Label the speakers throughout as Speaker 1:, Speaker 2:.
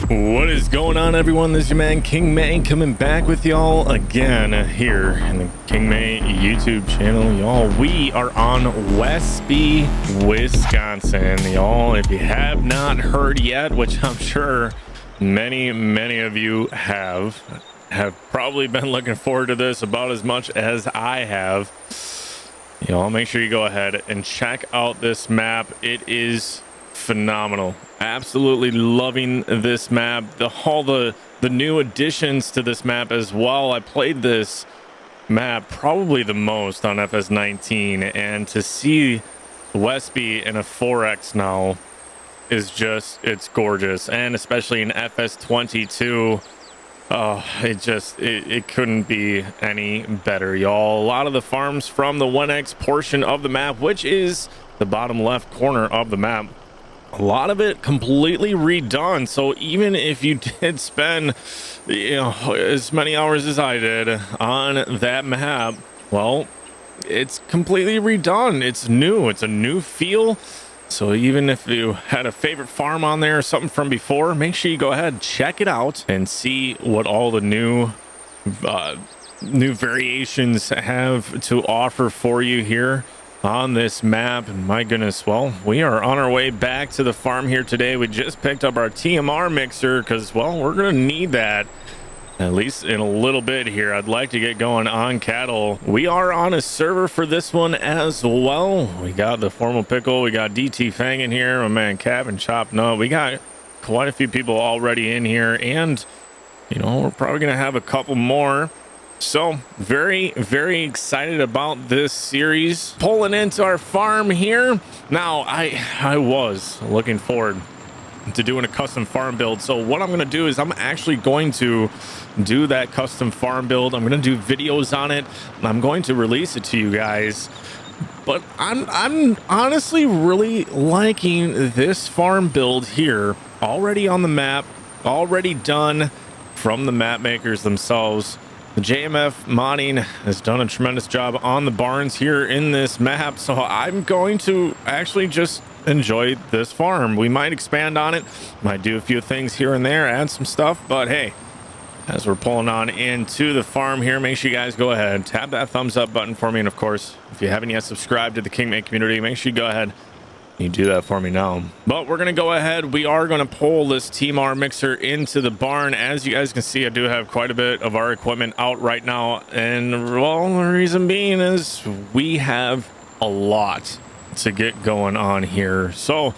Speaker 1: What is going on, everyone? This is your man King May coming back with y'all again here in the King May YouTube channel. Y'all, we are on Westby, Wisconsin. Y'all, if you have not heard yet, which I'm sure many of you have probably been looking forward to this about as much as I have. Y'all, make sure you go ahead and check out this map. It is phenomenal. Absolutely loving this map. All the new additions to this map as well. I played this map probably the most on FS19, and to see Westby in a 4X now is just, it's gorgeous. And especially in FS22, it couldn't be any better, y'all. A lot of the farms from the 1X portion of the map, which is the bottom left corner of the map, a lot of it completely redone. So even if you did spend, as many hours as I did on that map, well, it's completely redone. It's new. It's a new feel. So even if you had a favorite farm on there or something from before, make sure you go ahead and check it out and see what all the new variations have to offer for you here on this map. And my goodness, well, we are on our way back to the farm here today. We just picked up our TMR mixer because, well, we're gonna need that at least in a little bit here. I'd like to get going on cattle. We are on a server for this one as well. We got the Formal Pickle, we got DT Fang in here, my man Cap and Chop Nut. We got quite a few people already in here, and we're probably gonna have a couple more. So very excited about this series. Pulling into our farm here now. I was looking forward to doing a custom farm build. So what I'm going to do is I'm actually going to do that custom farm build. I'm going to do videos on it, and I'm going to release it to you guys. But I'm honestly really liking this farm build here, already on the map, already done from the map makers themselves. The JMF modding has done a tremendous job on the barns here in this map, so I'm going to actually just enjoy this farm. We might expand on it, might do a few things here and there, add some stuff, but hey, as we're pulling on into the farm here, make sure you guys go ahead and tap that thumbs up button for me, and of course, if you haven't yet subscribed to the King May community, make sure you go ahead. You do that for me now. But we're gonna go ahead. We are gonna pull this TMR mixer into the barn. As you guys can see, I do have quite a bit of our equipment out right now, and well, the reason being is we have a lot to get going on here. So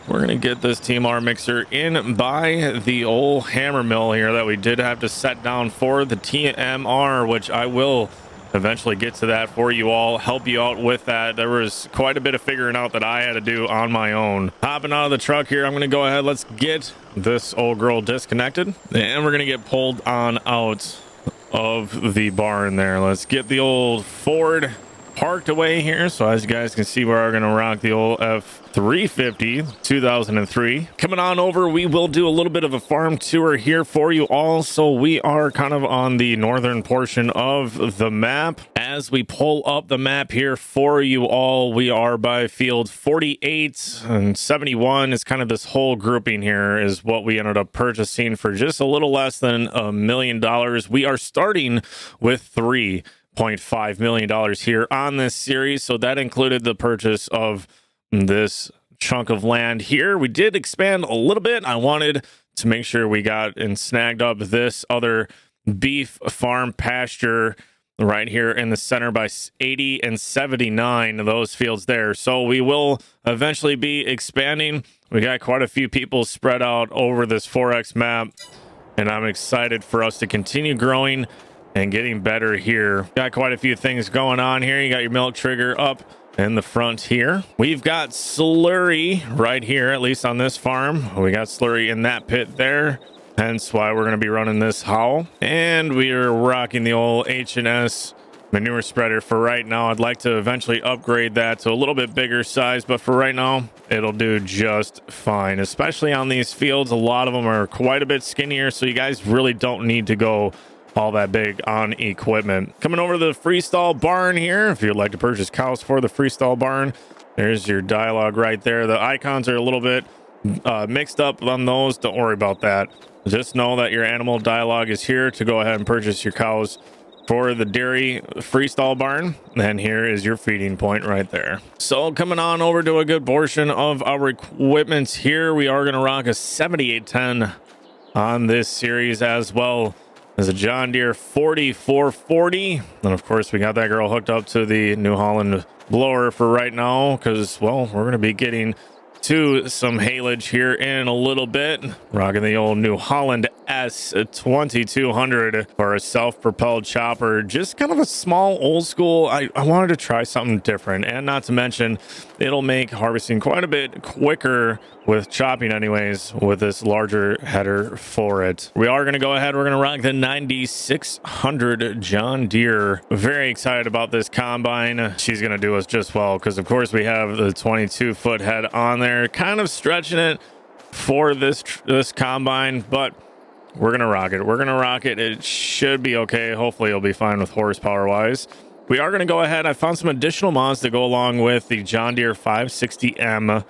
Speaker 1: we're gonna get this TMR mixer in by the old hammer mill here that we did have to set down for the TMR, which I will eventually get to that for you all, help you out with that. There was quite a bit of figuring out that I had to do on my own. Hopping out of the truck here, I'm gonna go ahead, let's get this old girl disconnected, and we're gonna get pulled on out of the barn there. Let's get the old Ford parked away here. So as you guys can see, we're gonna rock the old F350 2003. Coming on over, we will do a little bit of a farm tour here for you all. So we are kind of on the northern portion of the map. As we pull up the map here for you all, we are by field 48 and 71 is kind of this whole grouping here is what we ended up purchasing for just a little less than $1 million. We are starting with $3.5 million here on this series, so that included the purchase of this chunk of land here. We did expand a little bit. I wanted to make sure we got and snagged up this other beef farm pasture right here in the center by 80 and 79, those fields there. So we will eventually be expanding. We got quite a few people spread out over this 4X map, and I'm excited for us to continue growing and getting better here. Got quite a few things going on here. You got your milk trigger up in the front here. We've got slurry right here, at least on this farm. We got slurry in that pit there, hence why we're going to be running this howl. And we are rocking the old H&S manure spreader for right now. I'd like to eventually upgrade that to a little bit bigger size, but for right now, it'll do just fine, especially on these fields. A lot of them are quite a bit skinnier, so you guys really don't need to go all that big on equipment. Coming over to the freestall barn here, if you'd like to purchase cows for the freestall barn, there's your dialogue right there. The icons are a little bit mixed up on those, don't worry about that. Just know that your animal dialogue is here to go ahead and purchase your cows for the dairy freestall barn. And here is your feeding point right there. So coming on over to a good portion of our equipment here, we are going to rock a 7810 on this series, as well as a John Deere 4440. And of course, we got that girl hooked up to the New Holland blower for right now, because, well, we're going to be getting to some haylage here in a little bit. Rocking the old New Holland S2200 for a self-propelled chopper. Just kind of a small old school. I wanted to try something different, and not to mention it'll make harvesting quite a bit quicker with chopping anyways, with this larger header for it. We are going to go ahead, we're going to rock the 9600 John Deere. Very excited about this combine. She's going to do us just well, because of course we have the 22-foot head on there, kind of stretching it for this combine, but we're going to rock it. We're going to rock it. It should be okay. Hopefully it'll be fine with horsepower wise. We are going to go ahead. I found some additional mods to go along with the John Deere 560M.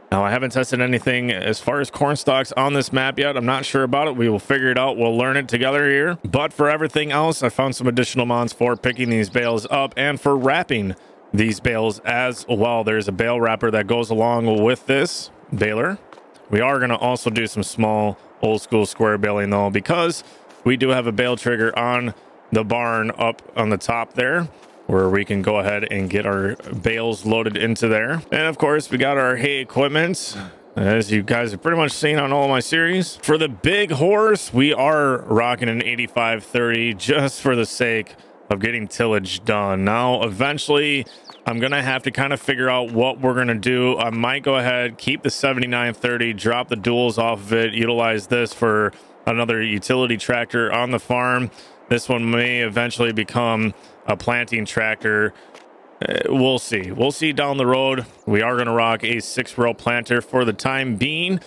Speaker 1: Now, I haven't tested anything as far as corn stalks on this map yet. I'm not sure about it. We will figure it out. We'll learn it together here. But for everything else, I found some additional mods for picking these bales up and for wrapping these bales as well. There's a bale wrapper that goes along with this baler. We are going to also do some small old school square baling though, because we do have a bale trigger on the barn up on the top there, where we can go ahead and get our bales loaded into there. And of course, we got our hay equipment, as you guys have pretty much seen on all my series. For the big horse, we are rocking an 8530 just for the sake of getting tillage done. Now, eventually, I'm gonna have to kind of figure out what we're gonna do. I might go ahead, keep the 7930, drop the duals off of it, utilize this for another utility tractor on the farm. This one may eventually become a planting tractor. We'll see. We'll see down the road. We are going to rock a 6-row planter for the time being.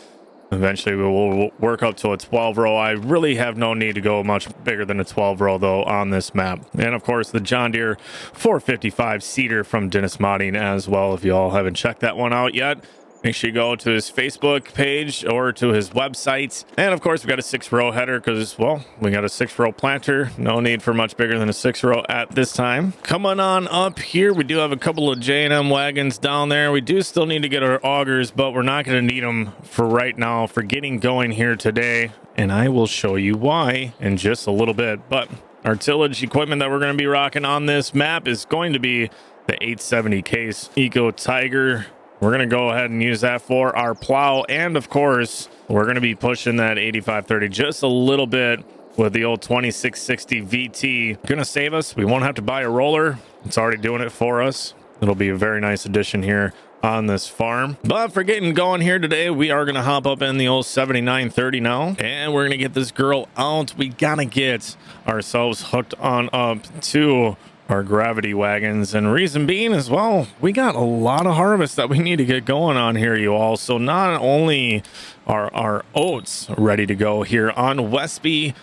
Speaker 1: Eventually, we will work up to a 12-row. I really have no need to go much bigger than a 12-row, though, on this map. And, of course, the John Deere 455 seeder from Dennis Modding as well. If you all haven't checked that one out yet, make sure you go to his Facebook page or to his website. And of course, we got a 6-row header because, well, we got a 6-row planter. No need for much bigger than a 6-row at this time. Coming on up here, we do have a couple of J&M wagons down there. We do still need to get our augers, but we're not going to need them for right now for getting going here today. And I will show you why in just a little bit. But our tillage equipment that we're going to be rocking on this map is going to be the 870 case Eco Tiger. We're going to go ahead and use that for our plow. And of course, we're going to be pushing that 8530 just a little bit with the old 2660 VT. Going to save us. We won't have to buy a roller. It's already doing it for us. It'll be a very nice addition here on this farm. But for getting going here today, we are going to hop up in the old 7930 now. And we're going to get this girl out. We got to get ourselves hooked on up to our gravity wagons, and reason being as well, we got a lot of harvest that we need to get going on here, you all. So not only are our oats ready to go here on Westby,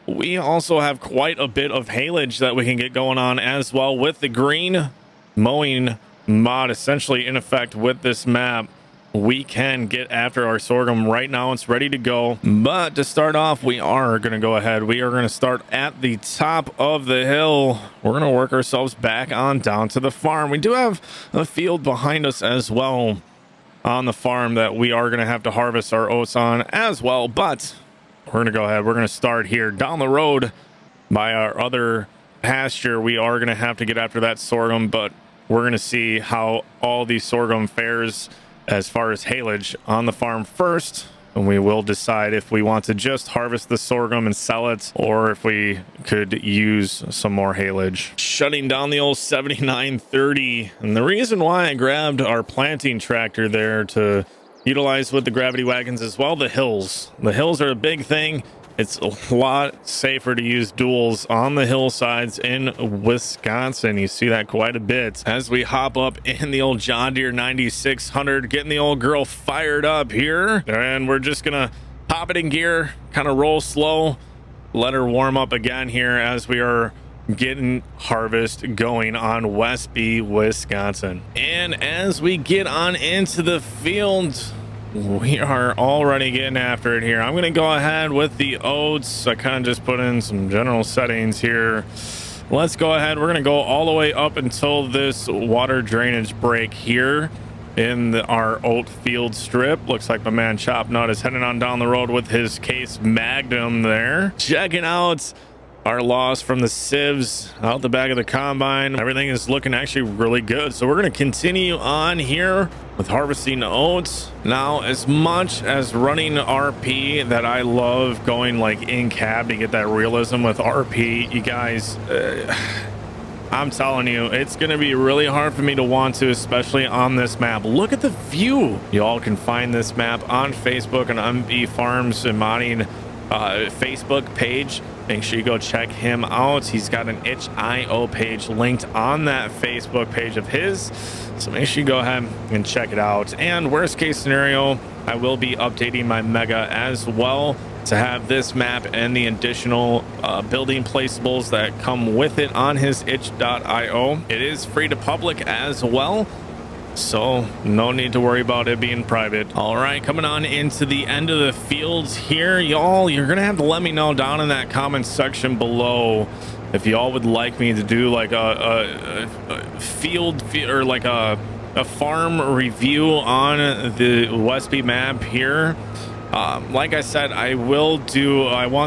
Speaker 1: we also have quite a bit of haylage that we can get going on as well with the green mowing mod essentially in effect with this map. We can get after our sorghum right now. It's ready to go. But to start off, we are going to go ahead. We are going to start at the top of the hill. We're going to work ourselves back on down to the farm. We do have a field behind us as well on the farm that we are going to have to harvest our oats on as well. But we're going to go ahead. We're going to start here down the road by our other pasture. We are going to have to get after that sorghum, but we're going to see how all these sorghum fares as far as haylage on the farm first, and we will decide if we want to just harvest the sorghum and sell it, or if we could use some more haylage. Shutting down the old 7930, and the reason why I grabbed our planting tractor there to utilize with the gravity wagons as well, the hills. The hills are a big thing. It's a lot safer to use duals on the hillsides in Wisconsin. You see that quite a bit as we hop up in the old John Deere 9600, getting the old girl fired up here. And we're just going to pop it in gear, kind of roll slow, let her warm up again here as we are getting harvest going on Westby, Wisconsin. And as we get on into the field, we are already getting after it here. I'm going to go ahead with the oats. I kind of just put in some general settings here. Let's go ahead. We're going to go all the way up until this water drainage break here in our oat field strip. Looks like my man Chop Nut is heading on down the road with his Case Magnum there. Checking out our loss from the sieves out the back of the combine. Everything is looking actually really good. So we're going to continue on here with harvesting oats. Now, as much as running RP that I love going like in cab to get that realism with RP, you guys, I'm telling you, it's going to be really hard for me to want to, especially on this map. Look at the view. You all can find this map on Facebook and MB Farms and Modding Facebook page. Make sure you go check him out. He's got an itch.io page linked on that Facebook page of his. So make sure you go ahead and check it out. And worst case scenario, I will be updating my Mega as well to have this map and the additional building placeables that come with it on his itch.io. It is free to public as well, so no need to worry about it being private. All right, coming on into the end of the fields here, y'all. You're gonna have to let me know down in that comment section below if y'all would like me to do like a field or like a farm review on the Westby map here. Like I said, I want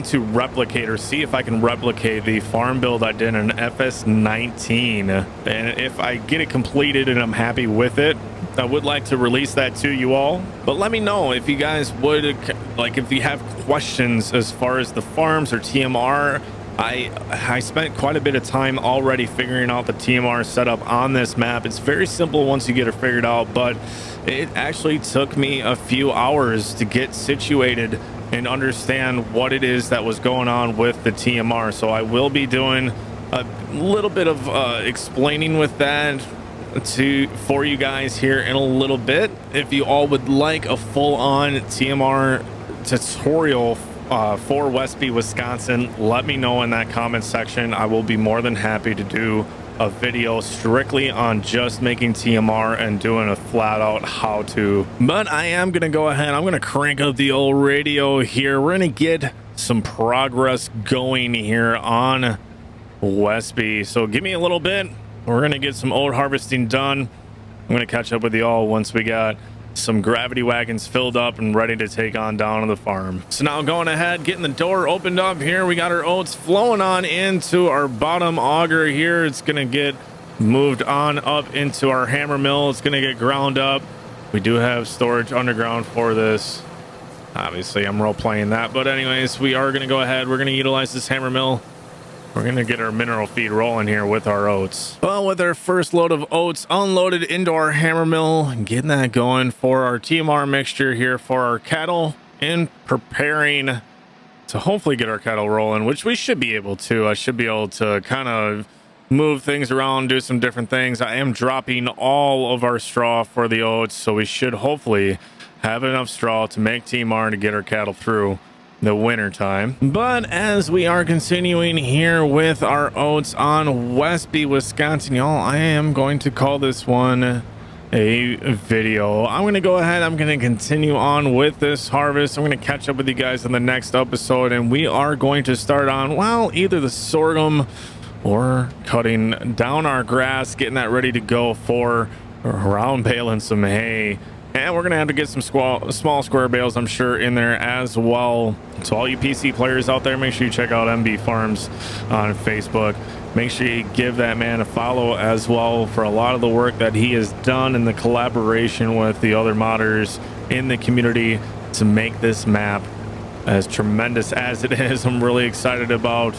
Speaker 1: to replicate or see if I can replicate the farm build I did in FS19. And if I get it completed and I'm happy with it, I would like to release that to you all. But let me know if you guys would, like, if you have questions as far as the farms or TMR. I spent quite a bit of time already figuring out the TMR setup on this map. It's very simple once you get it figured out, but it actually took me a few hours to get situated and understand what it is that was going on with the TMR. So I will be doing a little bit of explaining with that for you guys here in a little bit. If you all would like a full-on TMR tutorial for Westby, Wisconsin, let me know in that comment section. I will be more than happy to do a video strictly on just making TMR and doing a flat out how to. But I am gonna go ahead, I'm gonna crank up the old radio here. We're gonna get some progress going here on Westby, so give me a little bit. We're gonna get some oat harvesting done. I'm gonna catch up with you all once we got some gravity wagons filled up and ready to take on down to the farm. So now going ahead, getting the door opened up here, we got our oats flowing on into our bottom auger here. It's gonna get moved on up into our hammer mill. It's gonna get ground up. We do have storage underground for this. Obviously I'm role playing that, but anyways, we are gonna go ahead, we're gonna utilize this hammer mill. We're gonna get our mineral feed rolling here with our oats. Well, with our first load of oats unloaded into our hammer mill, getting that going for our TMR mixture here for our cattle, and preparing to hopefully get our cattle rolling, which we should be able to. I should be able to kind of move things around, do some different things. I am dropping all of our straw for the oats, so we should hopefully have enough straw to make TMR to get our cattle through the winter time. But as we are continuing here with our oats on Westby, Wisconsin, y'all, I am going to call this one a video. I'm going to go ahead, I'm going to continue on with this harvest. I'm going to catch up with you guys in the next episode, and we are going to start on, well, either the sorghum or cutting down our grass, getting that ready to go for round baling some hay. And we're going to have to get some small square bales, I'm sure, in there as well. So all you PC players out there, make sure you check out MB Farms on Facebook. Make sure you give that man a follow as well for a lot of the work that he has done in the collaboration with the other modders in the community to make this map as tremendous as it is. I'm really excited about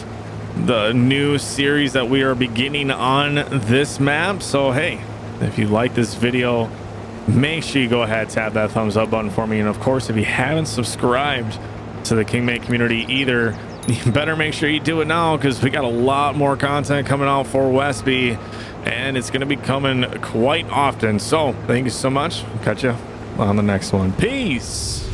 Speaker 1: the new series that we are beginning on this map. So, hey, if you like this video, make sure you go ahead, tap that thumbs up button for me. And of course, if you haven't subscribed to the KingMate community either, you better make sure you do it now, because we got a lot more content coming out for Westby, and it's going to be coming quite often. So thank you so much. Catch you on the next one. Peace.